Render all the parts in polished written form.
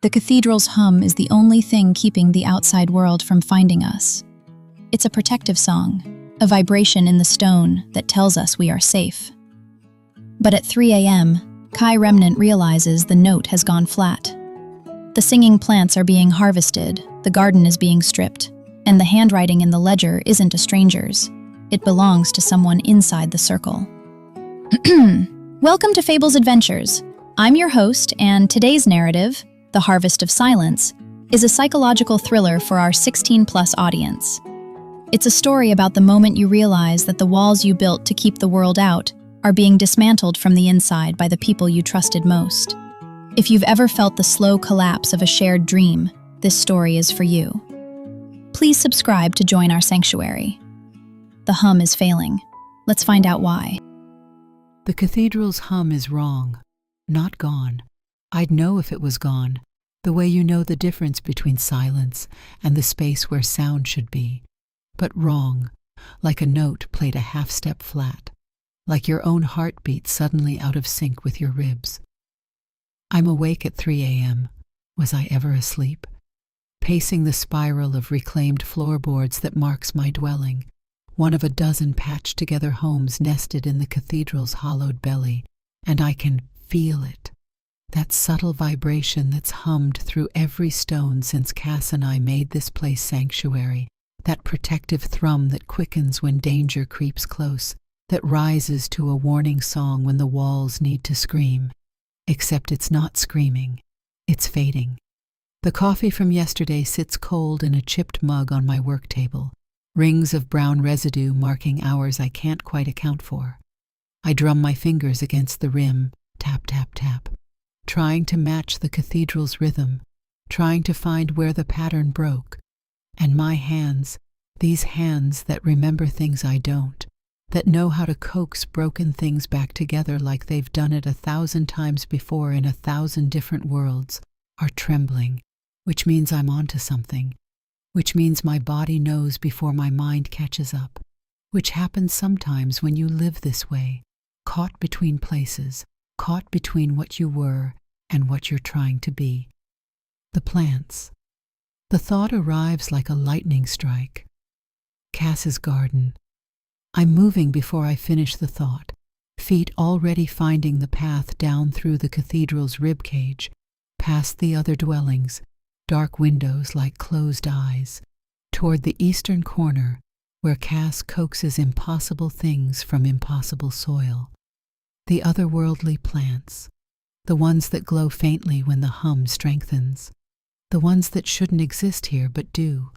The cathedral's hum is the only thing keeping the outside world from finding us. It's a protective song, a vibration in the stone that tells us we are safe. But at 3 a.m., Remnant realizes the note has gone flat. The singing plants are being harvested, the garden is being stripped, and the handwriting in the ledger isn't a stranger's. It belongs to someone inside the circle. Welcome to Fable's Adventures. I'm your host, and today's narrative, The Harvest of Silence, is a psychological thriller for our 16-plus audience. It's a story about the moment you realize that the walls you built to keep the world out are being dismantled from the inside by the people you trusted most. If you've ever felt the slow collapse of a shared dream, this story is for you. Please subscribe to join our sanctuary. The hum is failing. Let's find out why. The cathedral's hum is wrong, not gone. I'd know if it was gone, the way you know the difference between silence and the space where sound should be. But wrong, like a note played a half-step flat, like your own heartbeat suddenly out of sync with your ribs. I'm awake at 3 a.m. Was I ever asleep? Pacing the spiral of reclaimed floorboards that marks my dwelling, one of a dozen patched-together homes nested in the cathedral's hollowed belly, and I can feel it. That subtle vibration that's hummed through every stone since Cass and I made this place sanctuary, that protective thrum that quickens when danger creeps close, that rises to a warning song when the walls need to scream. Except it's not screaming, it's fading. The coffee from yesterday sits cold in a chipped mug on my work table, rings of brown residue marking hours I can't quite account for. I drum my fingers against the rim, tap, tap, tap, trying to match the cathedral's rhythm, trying to find where the pattern broke. And my hands, these hands that remember things I don't, that know how to coax broken things back together like they've done it 1,000 times before in 1,000 different worlds, are trembling, which means I'm onto something, which means my body knows before my mind catches up, which happens sometimes when you live this way, caught between places, caught between what you were and what you're trying to be. The plants. The thought arrives like a lightning strike. Cass's garden. I'm moving before I finish the thought, feet already finding the path down through the cathedral's ribcage, past the other dwellings, dark windows like closed eyes, toward the eastern corner where Cass coaxes impossible things from impossible soil. The otherworldly plants, the ones that glow faintly when the hum strengthens, the ones that shouldn't exist here but do,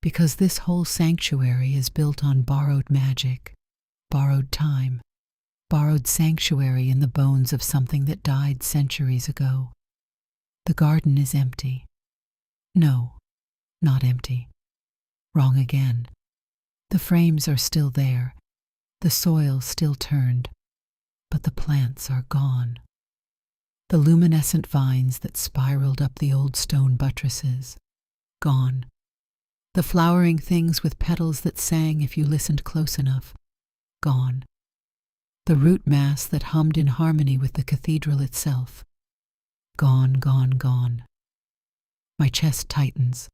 because this whole sanctuary is built on borrowed magic, borrowed time, borrowed sanctuary in the bones of something that died centuries ago. The garden is empty. No, not empty. Wrong again. The frames are still there, the soil still turned, but the plants are gone. The luminescent vines that spiraled up the old stone buttresses, gone. The flowering things with petals that sang if you listened close enough, gone. The root mass that hummed in harmony with the cathedral itself, gone, gone, gone. My chest tightens.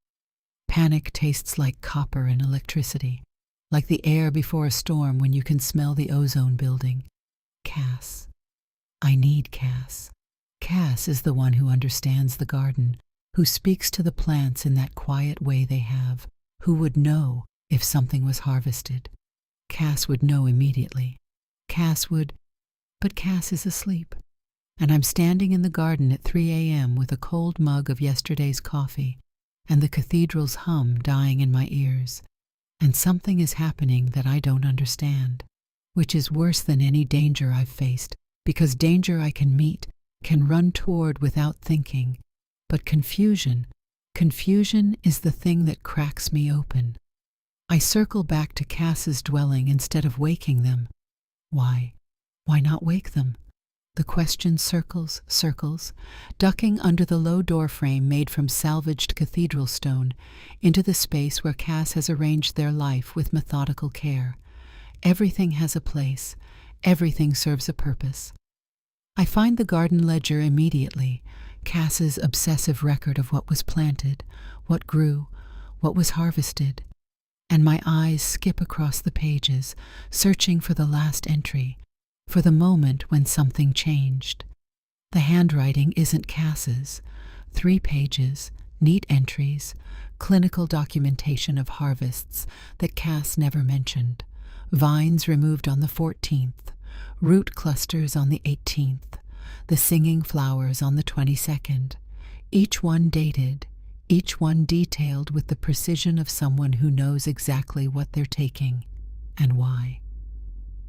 Panic tastes like copper and electricity, like the air before a storm when you can smell the ozone building. Cass. I need Cass. Cass is the one who understands the garden, who speaks to the plants in that quiet way they have, who would know if something was harvested. Cass would know immediately. Cass would, but Cass is asleep. And I'm standing in the garden at 3 a.m. with a cold mug of yesterday's coffee and the cathedral's hum dying in my ears. And something is happening that I don't understand, which is worse than any danger I've faced, because danger I can meet, can run toward without thinking. But confusion is the thing that cracks me open. I circle back to Cass's dwelling instead of waking them. Why? Why not wake them? The question circles, ducking under the low doorframe made from salvaged cathedral stone into the space where Cass has arranged their life with methodical care. Everything has a place. Everything serves a purpose. I find the garden ledger immediately, Cass's obsessive record of what was planted, what grew, what was harvested, and my eyes skip across the pages, searching for the last entry, for the moment when something changed. The handwriting isn't Cass's. 3 pages, neat entries, clinical documentation of harvests that Cass never mentioned, vines removed on the 14th, root clusters on the 18th, the singing flowers on the 22nd, each one dated, each one detailed with the precision of someone who knows exactly what they're taking and why.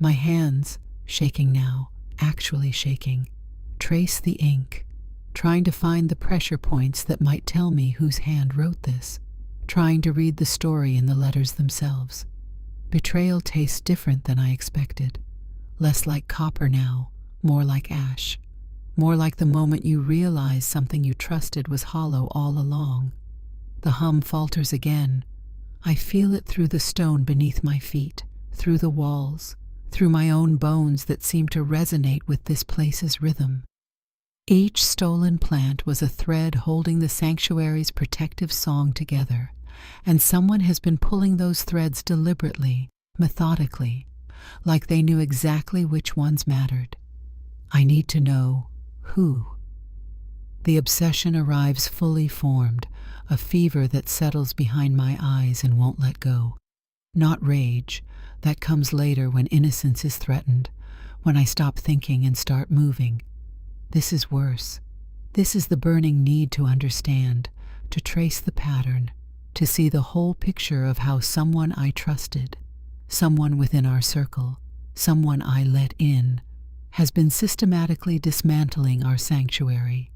My hands, shaking now, actually shaking, trace the ink, trying to find the pressure points that might tell me whose hand wrote this, trying to read the story in the letters themselves. Betrayal tastes different than I expected, less like copper now, more like ash, more like the moment you realize something you trusted was hollow all along. The hum falters again. I feel it through the stone beneath my feet, through the walls, through my own bones that seem to resonate with this place's rhythm. Each stolen plant was a thread holding the sanctuary's protective song together, and someone has been pulling those threads deliberately, methodically, like they knew exactly which ones mattered. I need to know who. The obsession arrives fully formed, a fever that settles behind my eyes and won't let go. Not rage, that comes later when innocence is threatened, when I stop thinking and start moving. This is worse. This is the burning need to understand, to trace the pattern, to see the whole picture of how someone I trusted, someone within our circle, someone I let in, has been systematically dismantling our sanctuary.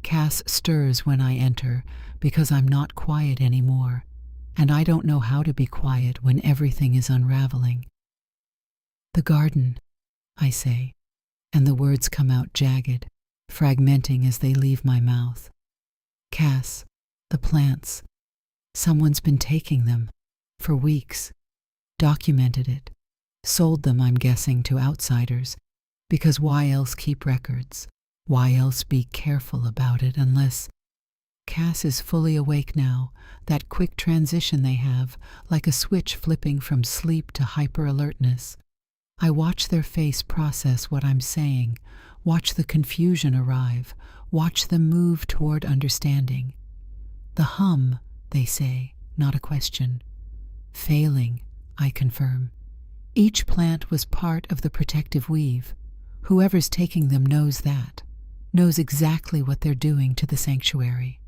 Cass stirs when I enter because I'm not quiet anymore, and I don't know how to be quiet when everything is unraveling. The garden, I say, and the words come out jagged, fragmenting as they leave my mouth. Cass, the plants. Someone's been taking them, for weeks, documented it, sold them, I'm guessing, to outsiders, because why else keep records? Why else be careful about it unless... Cass is fully awake now, that quick transition they have, like a switch flipping from sleep to hyper-alertness. I watch their face process what I'm saying, watch the confusion arrive, watch them move toward understanding. The hum, they say, not a question. Failing, I confirm. Each plant was part of the protective weave. Whoever's taking them knows that, knows exactly what they're doing to the sanctuary.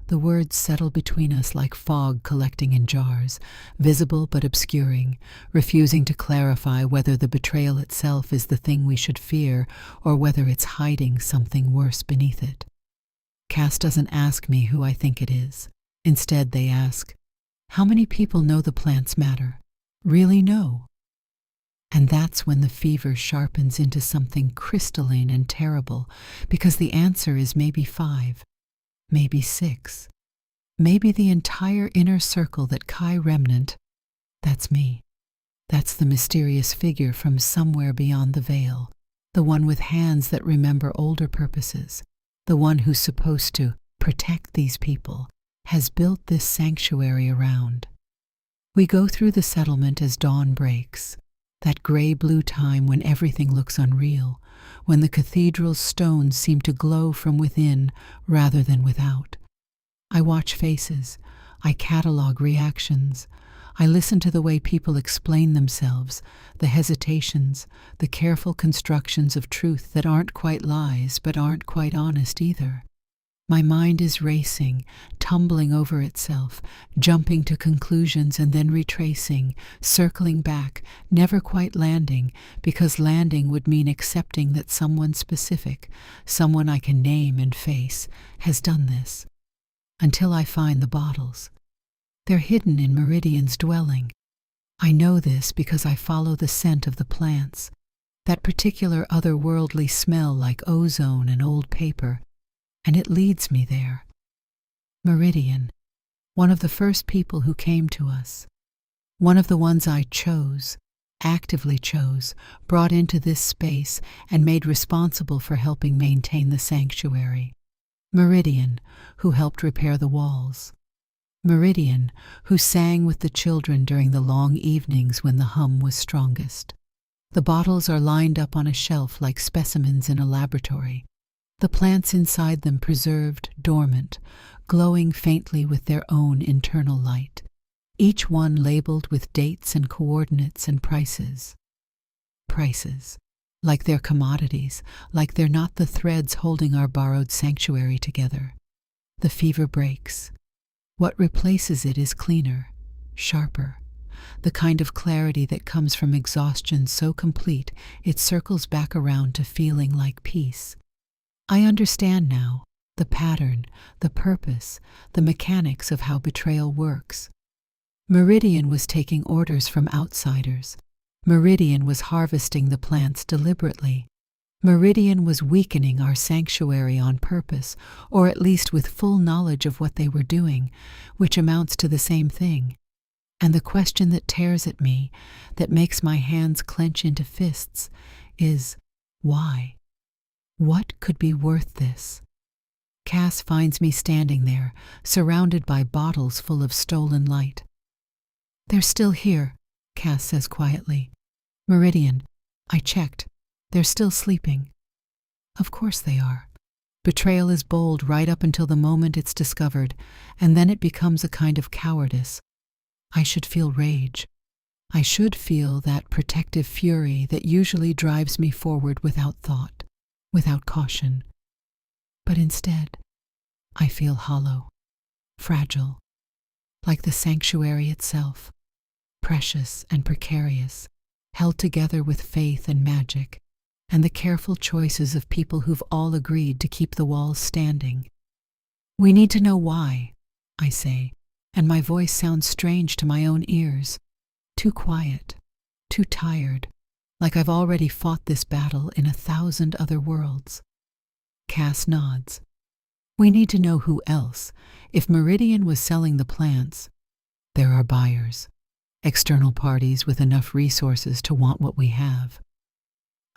The words settle between us like fog collecting in jars, visible but obscuring, refusing to clarify whether the betrayal itself is the thing we should fear or whether it's hiding something worse beneath it. Cass doesn't ask me who I think it is. Instead, they ask, how many people know the plants matter? Really know? And that's when the fever sharpens into something crystalline and terrible, because the answer is maybe 5, maybe 6, maybe the entire inner circle that Remnant, that's me. That's the mysterious figure from somewhere beyond the veil, the one with hands that remember older purposes, the one who's supposed to protect these people, has built this sanctuary around. We go through the settlement as dawn breaks, that gray-blue time when everything looks unreal, when the cathedral's stones seem to glow from within rather than without. I watch faces, I catalog reactions, I listen to the way people explain themselves, the hesitations, the careful constructions of truth that aren't quite lies but aren't quite honest either. My mind is racing, tumbling over itself, jumping to conclusions and then retracing, circling back, never quite landing, because landing would mean accepting that someone specific, someone I can name and face, has done this. Until I find the bottles. They're hidden in Meridian's dwelling. I know this because I follow the scent of the plants, that particular otherworldly smell like ozone and old paper, and it leads me there. Meridian, one of the first people who came to us, one of the ones I chose, actively chose, brought into this space and made responsible for helping maintain the sanctuary. Meridian, who helped repair the walls. Meridian, who sang with the children during the long evenings when the hum was strongest. The bottles are lined up on a shelf like specimens in a laboratory, the plants inside them preserved, dormant, glowing faintly with their own internal light, each one labeled with dates and coordinates and prices. Prices, like they're commodities, like they're not the threads holding our borrowed sanctuary together. The fever breaks. What replaces it is cleaner, sharper, the kind of clarity that comes from exhaustion so complete it circles back around to feeling like peace. I understand now the pattern, the purpose, the mechanics of how betrayal works. Meridian was taking orders from outsiders. Meridian was harvesting the plants deliberately. Meridian was weakening our sanctuary on purpose, or at least with full knowledge of what they were doing, which amounts to the same thing. And the question that tears at me, that makes my hands clench into fists, is why? What could be worth this? Cass finds me standing there, surrounded by bottles full of stolen light. "They're still here," Cass says quietly. "Meridian, I checked. They're still sleeping." Of course they are. Betrayal is bold right up until the moment it's discovered, and then it becomes a kind of cowardice. I should feel rage. I should feel that protective fury that usually drives me forward without thought, without caution. But instead, I feel hollow, fragile, like the sanctuary itself, precious and precarious, held together with faith and magic, and the careful choices of people who've all agreed to keep the walls standing. "We need to know why," I say, and my voice sounds strange to my own ears, too quiet, too tired, like I've already fought this battle in 1,000 other worlds. Cass nods. "We need to know who else. If Meridian was selling the plants, there are buyers, external parties with enough resources to want what we have."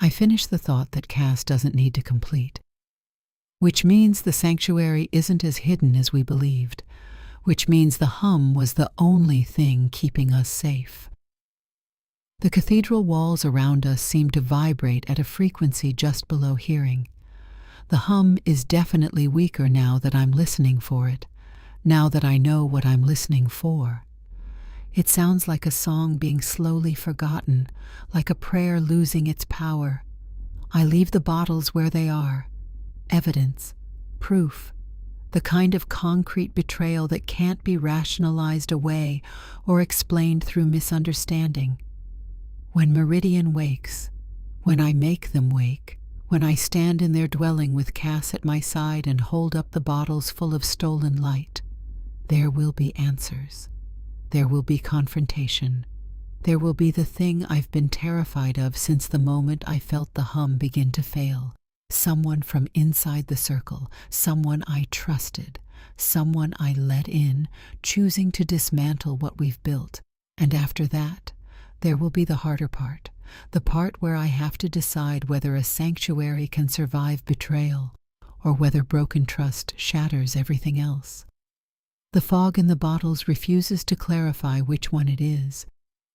I finish the thought that Cass doesn't need to complete. Which means the sanctuary isn't as hidden as we believed, which means the hum was the only thing keeping us safe. The cathedral walls around us seem to vibrate at a frequency just below hearing. The hum is definitely weaker now that I'm listening for it, now that I know what I'm listening for. It sounds like a song being slowly forgotten, like a prayer losing its power. I leave the bottles where they are. Evidence, proof, the kind of concrete betrayal that can't be rationalized away or explained through misunderstanding. When Meridian wakes, when I make them wake, when I stand in their dwelling with Cass at my side and hold up the bottles full of stolen light, there will be answers. There will be confrontation. There will be the thing I've been terrified of since the moment I felt the hum begin to fail. Someone from inside the circle, someone I trusted, someone I let in, choosing to dismantle what we've built. And after that, there will be the harder part, the part where I have to decide whether a sanctuary can survive betrayal, or whether broken trust shatters everything else. The fog in the bottles refuses to clarify which one it is.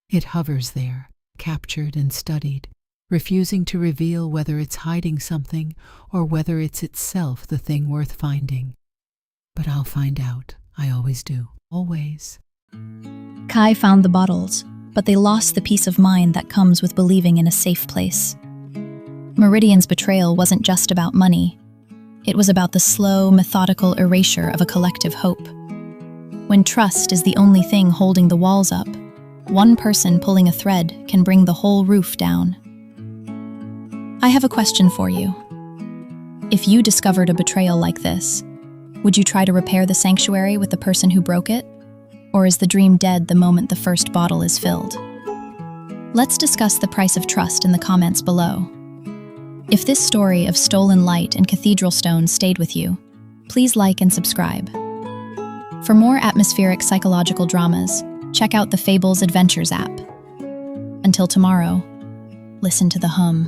It hovers there, captured and studied, refusing to reveal whether it's hiding something or whether it's itself the thing worth finding. But I'll find out. I always do. Always. Kai found the bottles, but they lost the peace of mind that comes with believing in a safe place. Meridian's betrayal wasn't just about money. It was about the slow, methodical erasure of a collective hope. When trust is the only thing holding the walls up, one person pulling a thread can bring the whole roof down. I have a question for you. If you discovered a betrayal like this, would you try to repair the sanctuary with the person who broke it? Or is the dream dead the moment the first bottle is filled? Let's discuss the price of trust in the comments below. If this story of stolen light and cathedral stones stayed with you, please like and subscribe. For more atmospheric psychological dramas, check out the Fables Adventures app. Until tomorrow, listen to the hum.